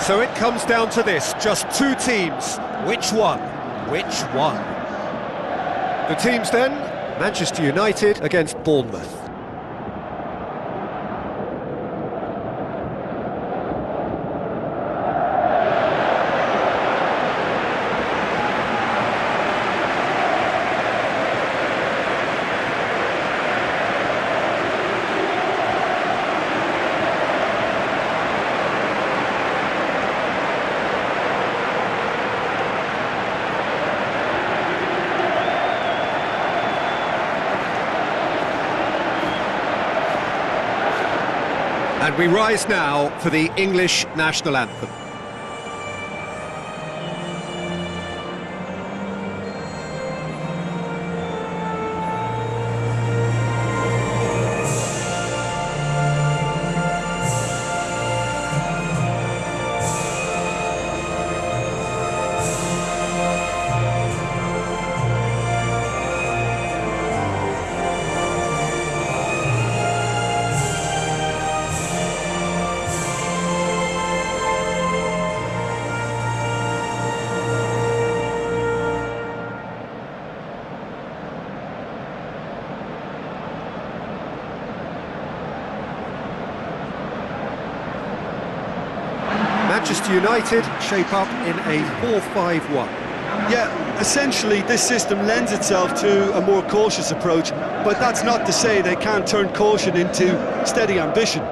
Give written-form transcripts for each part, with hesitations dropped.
So it comes down to this, just two teams. Which one? Which one? The teams then, Manchester United against Bournemouth. And we rise now for the English national anthem. Manchester United shape up in a 4-5-1. Yeah, essentially this system lends itself to a more cautious approach, but that's not to say they can't turn caution into steady ambition.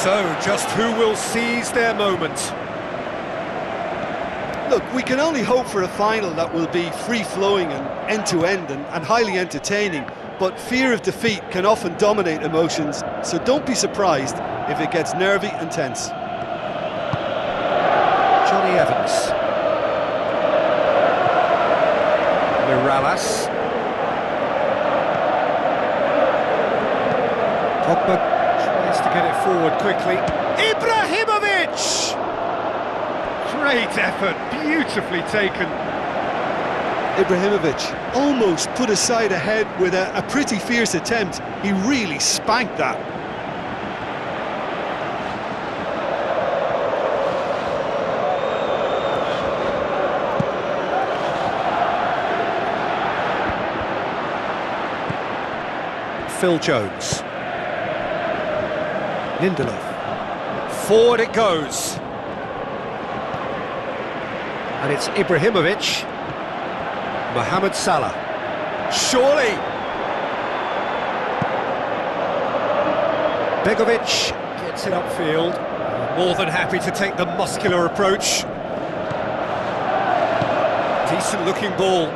So, just who will seize their moment? Look, we can only hope for a final that will be free-flowing and end-to-end and highly entertaining, but fear of defeat can often dominate emotions, so don't be surprised if it gets nervy and tense. Johnny Evans. Mirallas. Pogba tries to get it forward quickly. Ibrahimovic! Great effort, beautifully taken. Ibrahimovic almost put his side ahead with a pretty fierce attempt. He really spanked that. Phil Jones. Lindelof. Forward it goes. And it's Ibrahimovic. Mohamed Salah. Surely! Begovic gets it upfield. More than happy to take the muscular approach. Decent looking ball.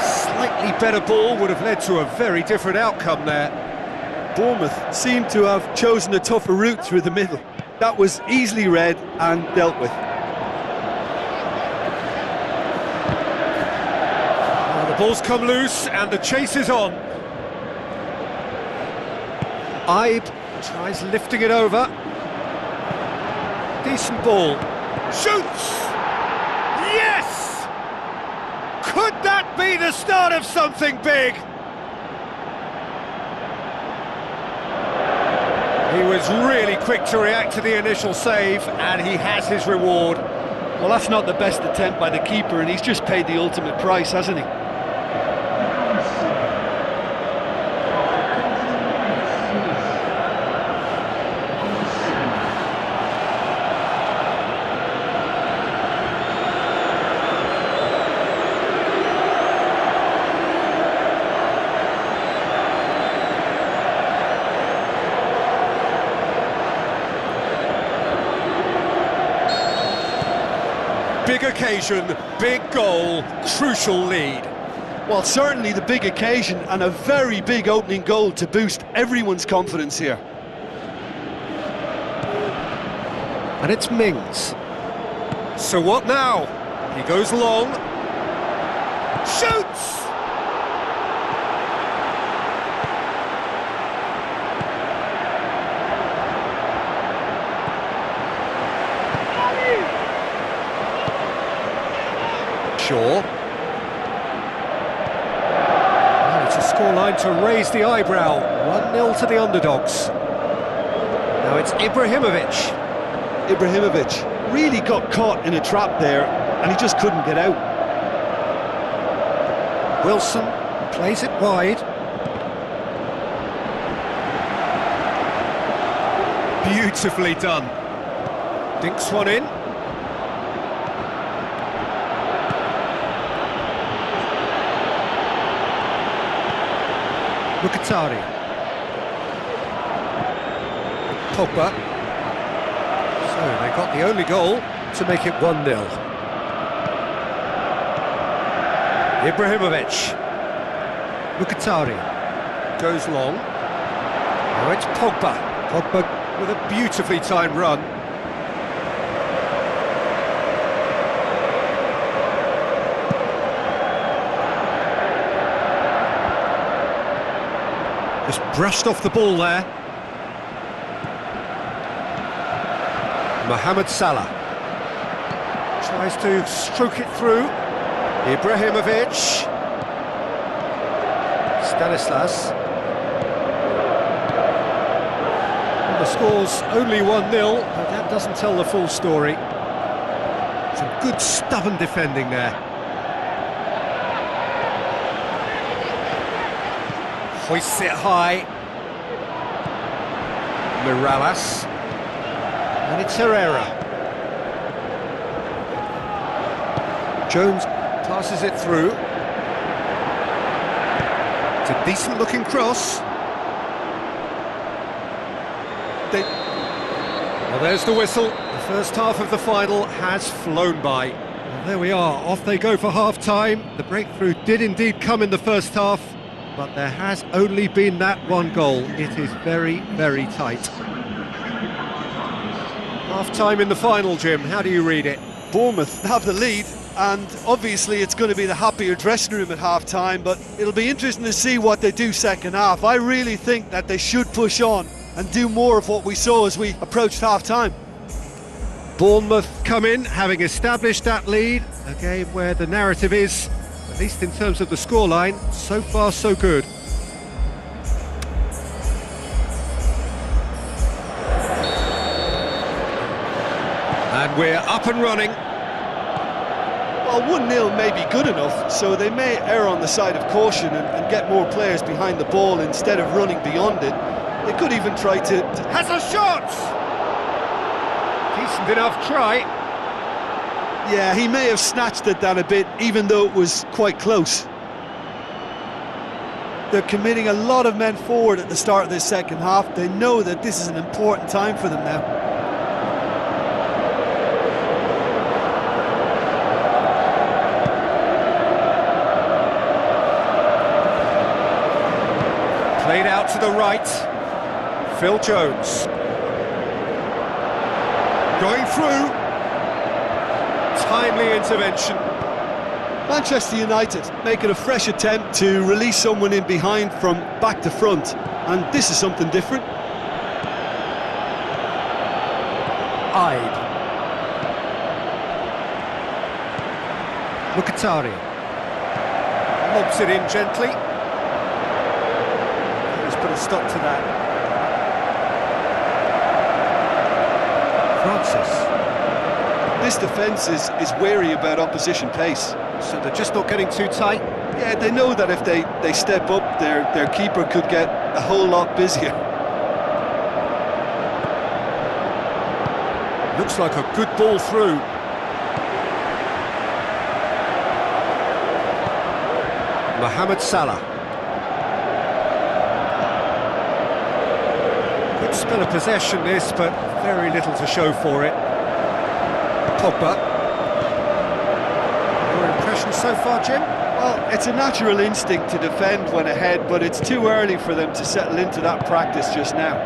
Slightly better ball would have led to a very different outcome there. Bournemouth seemed to have chosen a tougher route through the middle. That was easily read and dealt with. Well, the ball's come loose and the chase is on. Ibe tries lifting it over. Decent ball. Shoots! Yes! Could that be the start of something big? He was really quick to react to the initial save, and he has his reward. Well, that's not the best attempt by the keeper, and he's just paid the ultimate price, hasn't he? Big occasion, big goal, crucial lead. Well, certainly the big occasion and a very big opening goal to boost everyone's confidence here. And it's Mings. So what now? He goes long. Shoots! Shaw. Well, it's a scoreline to raise the eyebrow. 1-0 to the underdogs. Now it's Ibrahimovic. Ibrahimovic really got caught in a trap there, and he just couldn't get out. Wilson plays it wide. Beautifully done. Dinks one in. Mkhitaryan. Pogba. So they got the only goal to make it 1-0. Ibrahimovic. Mkhitaryan goes long. Now it's Pogba. Pogba with a beautifully timed run. Just brushed off the ball there. Mohamed Salah tries to stroke it through. Ibrahimovic. Stanislas. Well, the score's only 1-0, but that doesn't tell the full story. Some good stubborn defending there. Hoists it high. Morales. And it's Herrera. Jones passes it through. It's a decent looking cross. Well, there's the whistle. The first half of the final has flown by. Well, there we are, off they go for half-time. The breakthrough did indeed come in the first half, but there has only been that one goal. It is very, very tight. Half-time in the final, Jim. How do you read it? Bournemouth have the lead, and obviously it's going to be the happier dressing room at half-time, but it'll be interesting to see what they do second half. I really think that they should push on and do more of what we saw as we approached half-time. Bournemouth come in, having established that lead, a game where the narrative is, at least in terms of the scoreline, so far so good. And we're up and running. Well, 1-0 may be good enough, so they may err on the side of caution and get more players behind the ball instead of running beyond it. They could even try to... Has a shot! Decent enough try. Yeah, he may have snatched at that a bit, even though it was quite close. They're committing a lot of men forward at the start of this second half. They know that this is an important time for them now. Played out to the right. Phil Jones. Going through. Timely intervention. Manchester United making a fresh attempt to release someone in behind from back to front, and this is something different. Hyde. Mkhitaryan. Lobs it in gently. Let's put a stop to that. Francis. This defence is wary about opposition pace. So they're just not getting too tight? Yeah, they know that if they step up, their keeper could get a whole lot busier. Looks like a good ball through. Mohamed Salah. Good spell of possession this, but very little to show for it. Pogba. Your impression so far, Jim? Well, it's a natural instinct to defend when ahead, but it's too early for them to settle into that practice just now.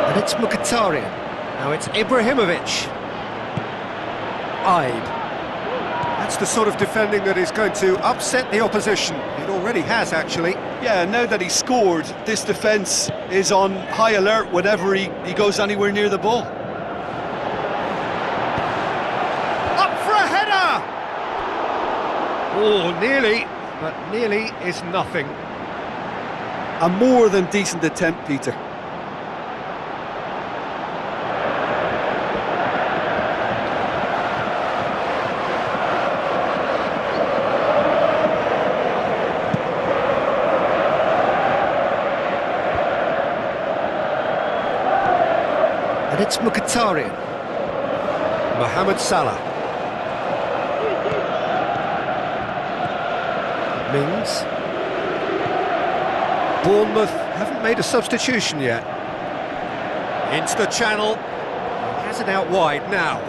And it's Mkhitaryan. Now it's Ibrahimovic. Ibe. That's the sort of defending that is going to upset the opposition. It already has, actually. Yeah, now that he's scored, this defence is on high alert whenever he goes anywhere near the ball. Up for a header! Oh, nearly, but nearly is nothing. A more than decent attempt, Peter. And it's Mkhitaryan. Mohamed Salah. Mings. Bournemouth haven't made a substitution yet. Into the channel. He has it out wide now.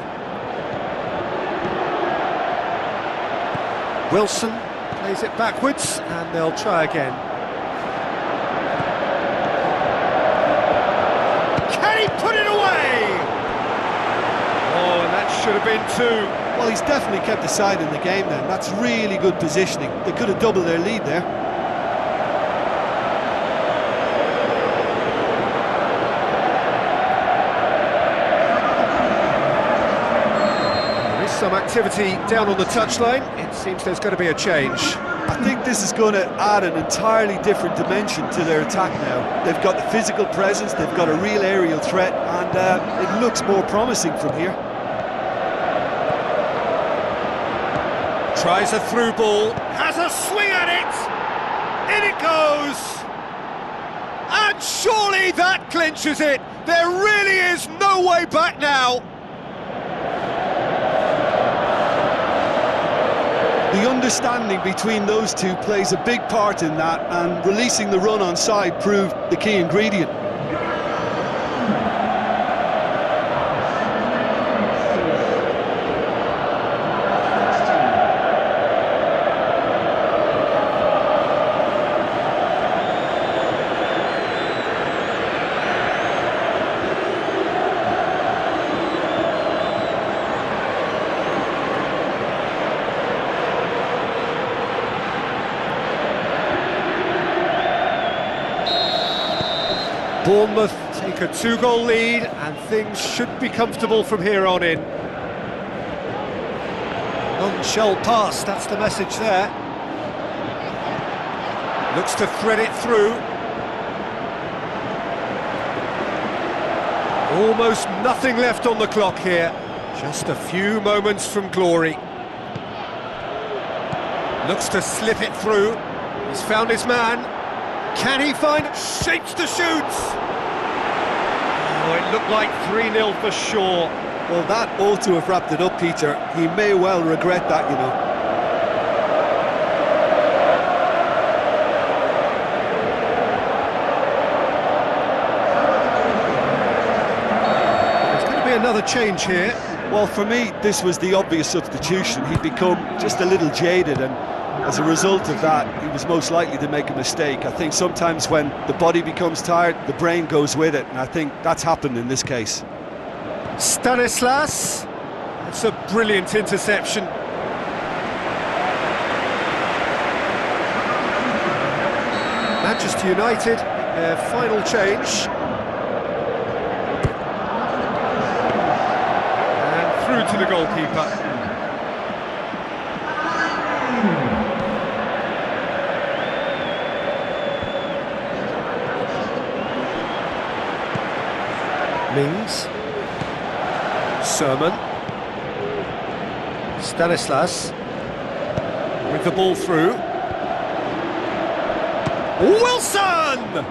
Wilson plays it backwards and they'll try again. Can he put it away? Oh, and that should have been two. Well, he's definitely kept the side in the game then. That's really good positioning. They could have doubled their lead there. Some activity down on the touchline. It seems there's going to be a change. I think this is going to add an entirely different dimension to their attack now. They've got the physical presence, they've got a real aerial threat, and it looks more promising from here. Tries a through ball, has a swing at it! In it goes! And surely that clinches it! There really is no way back now! The understanding between those two plays a big part in that, and releasing the run on side proved the key ingredient. Bournemouth take a two-goal lead and things should be comfortable from here on in. None shall pass, that's the message there. Looks to thread it through. Almost nothing left on the clock here. Just a few moments from glory. Looks to slip it through. He's found his man. Can he find shapes to shoot? Oh, it looked like 3-0 for sure. Well, that ought to have wrapped it up, Peter. He may well regret that, you know. There's going to be another change here. Well, for me, this was the obvious substitution. He'd become just a little jaded, and as a result of that, he was most likely to make a mistake. I think sometimes when the body becomes tired, the brain goes with it, and I think that's happened in this case. Stanislas, that's a brilliant interception. Manchester United, their final change. And through to the goalkeeper. Mings, Sermon, Stanislas, with the ball through, Wilson!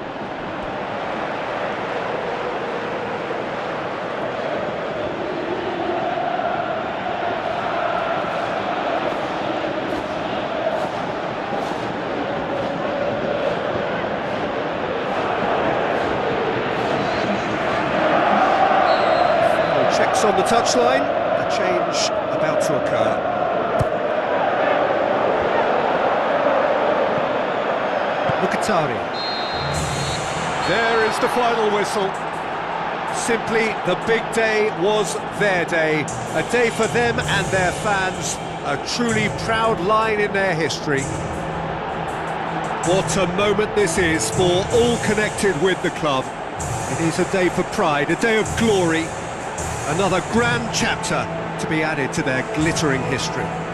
Checks on the touchline, a change about to occur. Mkhitaryan. There is the final whistle. Simply, the big day was their day. A day for them and their fans. A truly proud line in their history. What a moment this is for all connected with the club. It is a day for pride, a day of glory. Another grand chapter to be added to their glittering history.